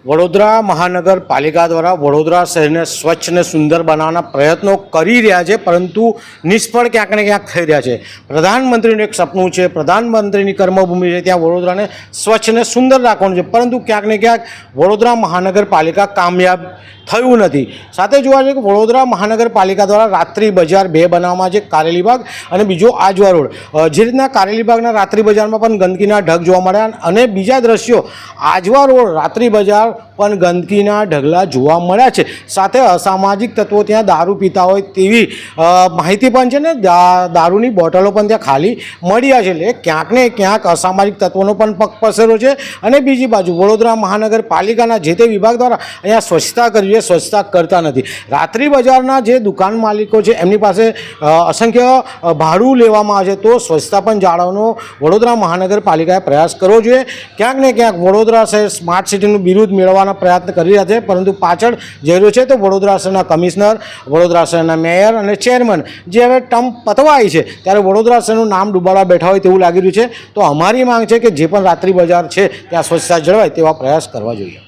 વડોદરા મહાનગરપાલિકા દ્વારા વડોદરા શહેરને સ્વચ્છ અને સુંદર બનાવવાના પ્રયત્નો કરી રહ્યા છે, પરંતુ નિષ્ફળ ક્યાંક ને ક્યાંક થઈ રહ્યા છે. પ્રધાનમંત્રીનું એક સપનું છે, પ્રધાનમંત્રીની કર્મભૂમિ છે, ત્યાં વડોદરાને સ્વચ્છ અને સુંદર રાખવાનું છે, પરંતુ ક્યાંક ને ક્યાંક વડોદરા મહાનગરપાલિકા કામયાબ થયું નથી. સાથે જોવા જઈએ કે વડોદરા મહાનગરપાલિકા દ્વારા રાત્રિ બજાર બે બનાવવામાં છે, કારેલીબાગ અને બીજો આજવા રોડ. જે રીતના કારેલીબાગના રાત્રિ બજારમાં પણ ગંદકીના ઢગ જોવા મળ્યા અને બીજા દ્રશ્યો આજવા રોડ રાત્રિ બજાર પણ ગંદકીના ઢગલા જોવા મળ્યા છે. સાથે અસામાજિક તત્વો ત્યાં દારૂ પીતા હોય તેવી માહિતી પણ છે ને દારૂની બોટલો પણ ત્યાં ખાલી મળ્યા છે. એટલે ક્યાંક ને ક્યાંક અસામાજિક તત્વોનો પણ પગ પસેરો છે. અને બીજી બાજુ વડોદરા મહાનગરપાલિકાના જે તે વિભાગ દ્વારા અહીંયા સ્વચ્છતા કરવી છે, સ્વચ્છતા કરતા નથી. રાત્રિ બજારના જે દુકાન માલિકો છે એમની પાસે અસંખ્ય ભાડું લેવામાં આવે છે, તો સ્વચ્છતા પણ જાળવવાનો વડોદરા મહાનગરપાલિકાએ પ્રયાસ કરવો જોઈએ. ક્યાંક ને ક્યાંક વડોદરા શહેર સ્માર્ટ સિટીનું બિરુદ મેળવવાના પ્રયત્ન કરી રહ્યા છે, પરંતુ પાછળ જઈ રહ્યું છે. તો વડોદરા શહેરના કમિશનર, વડોદરા શહેરના મેયર અને ચેરમેન જે હવે ટર્મ પતવાય છે ત્યારે વડોદરા શહેરનું નામ ડૂબાડવા બેઠા હોય તેવું લાગી રહ્યું છે. તો અમારી માંગ છે કે જે પણ રાત્રિ બજાર છે ત્યાં સ્વચ્છતા જળવાય તેવા પ્રયાસ કરવા જોઈએ.